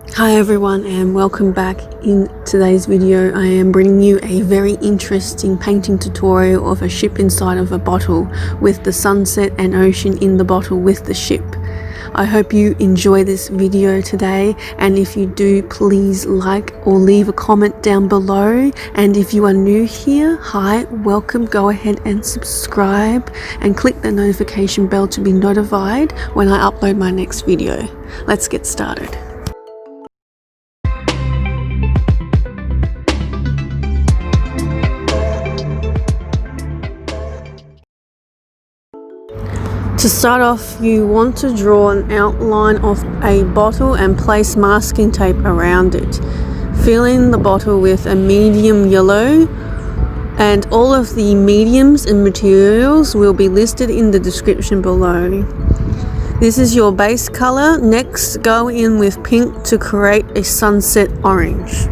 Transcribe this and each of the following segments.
Hi everyone and welcome back. In today's video I am bringing you a very interesting painting tutorial of a ship inside of a bottle with the sunset and ocean in the bottle with the ship. I hope you enjoy this video today, and if you do, please like or leave a comment down below. And if you are new here, hi, welcome. Go ahead and subscribe and click the notification bell to be notified when I upload my next video. Let's get started. To start off, you want to draw an outline of a bottle and place masking tape around it. Fill in the bottle with a medium yellow, and all of the mediums and materials will be listed in the description below. This is your base color. Next, go in with pink to create a sunset orange.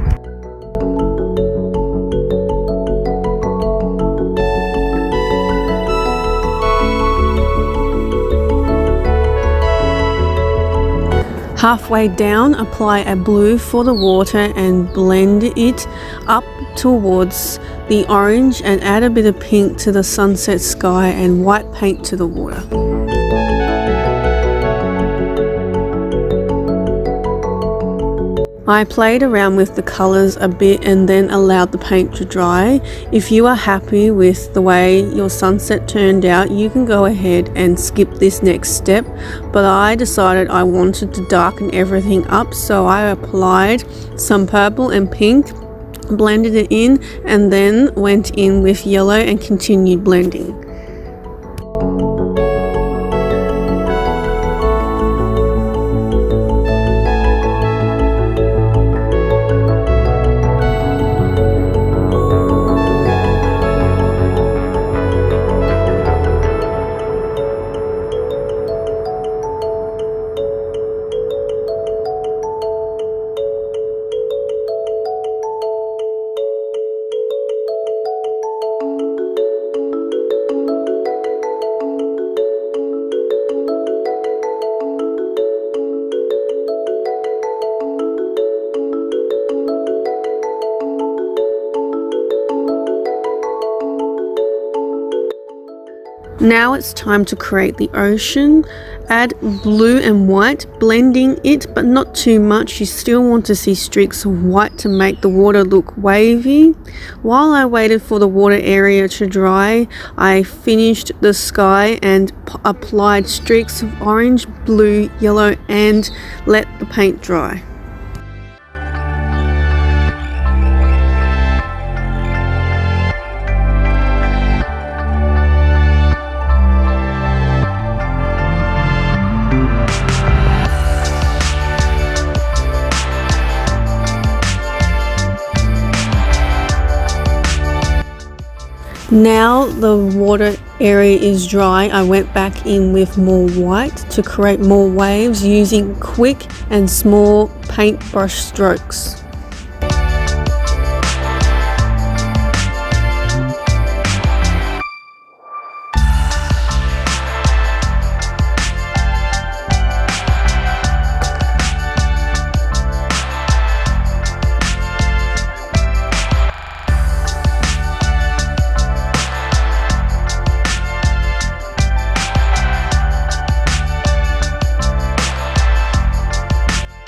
Halfway down, apply a blue for the water and blend it up towards the orange, and add a bit of pink to the sunset sky and white paint to the water. I played around with the colours a bit and then allowed the paint to dry. If you are happy with the way your sunset turned out, you can go ahead and skip this next step, but I decided I wanted to darken everything up, so I applied some purple and pink, blended it in, and then went in with yellow and continued blending. Now it's time to create the ocean. Add blue and white, blending it but not too much. You still want to see streaks of white to make the water look wavy. While I waited for the water area to dry, I finished the sky and applied streaks of orange, blue, yellow, and let the paint dry. Now the water area is dry, I went back in with more white to create more waves using quick and small paintbrush strokes.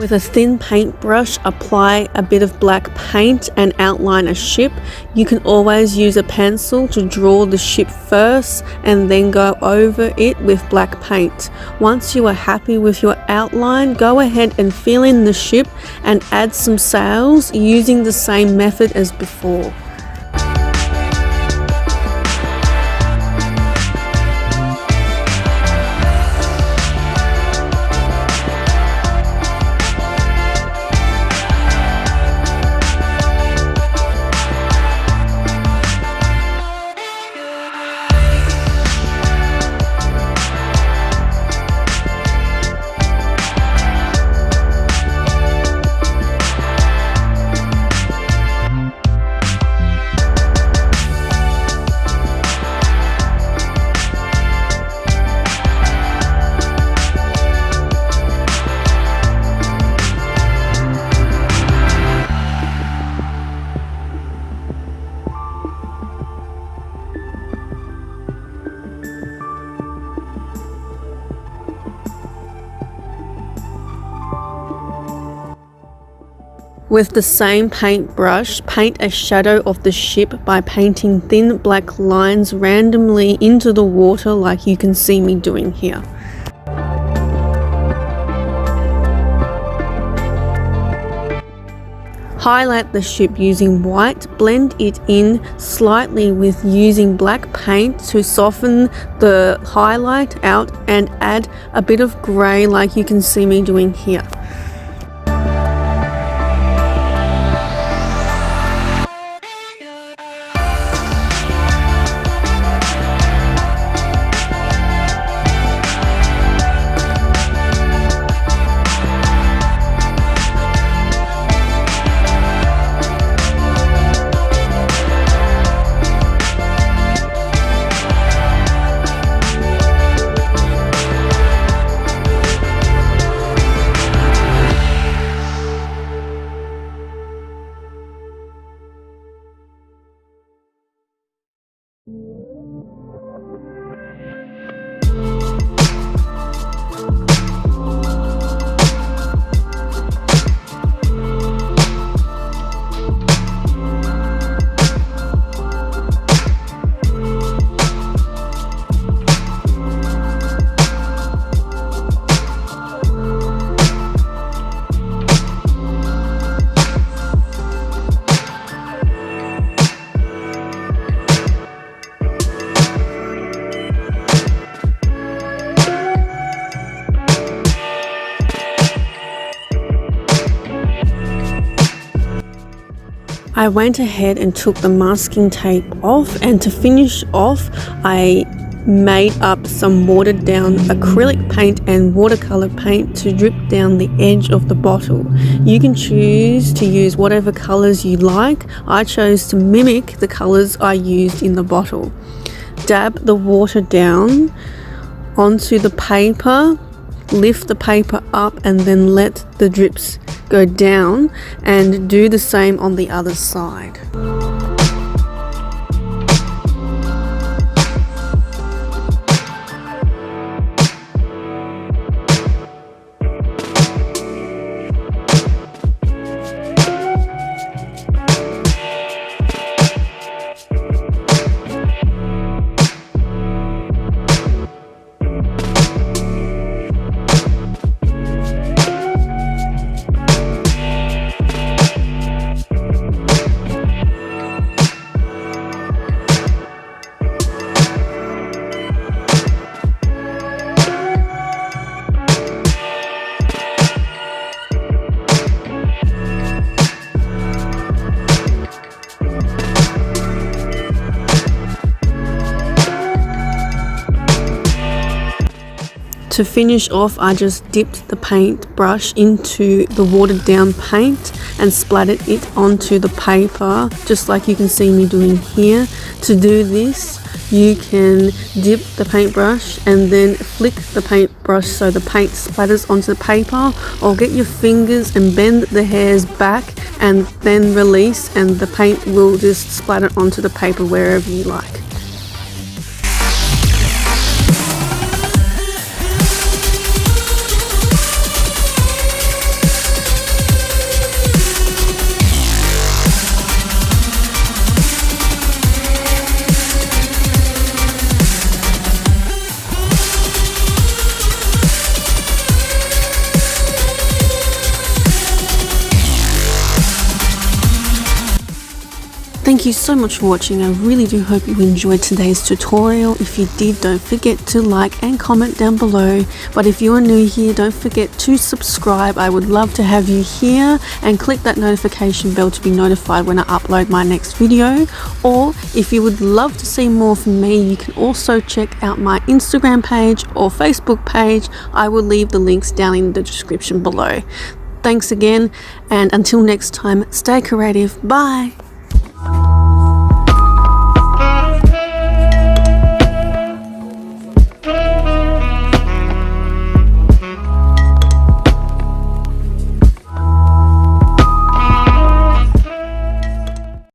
With a thin paintbrush, apply a bit of black paint and outline a ship. You can always use a pencil to draw the ship first and then go over it with black paint. Once you are happy with your outline, go ahead and fill in the ship and add some sails using the same method as before. With the same paintbrush, paint a shadow of the ship by painting thin black lines randomly into the water like you can see me doing here. Highlight the ship using white, blend it in slightly with using black paint to soften the highlight out, and add a bit of grey like you can see me doing here. I went ahead and took the masking tape off, and to finish off I made up some watered down acrylic paint and watercolor paint to drip down the edge of the bottle. You can choose to use whatever colors you like. I chose to mimic the colors I used in the bottle. Dab the water down onto the paper, lift the paper up, and then let the drips go down, and do the same on the other side. To finish off, I just dipped the paintbrush into the watered down paint and splattered it onto the paper, just like you can see me doing here. To do this, you can dip the paintbrush and then flick the paintbrush so the paint splatters onto the paper, or get your fingers and bend the hairs back and then release, and the paint will just splatter onto the paper wherever you like. Thank you so much for watching. I really do hope you enjoyed today's tutorial. If you did, don't forget to like and comment down below. But if you are new here, don't forget to subscribe. I would love to have you here, and click that notification bell to be notified when I upload my next video. Or if you would love to see more from me, you can also check out my Instagram page or Facebook page. I will leave the links down in the description below. Thanks again, and until next time, stay creative. Bye.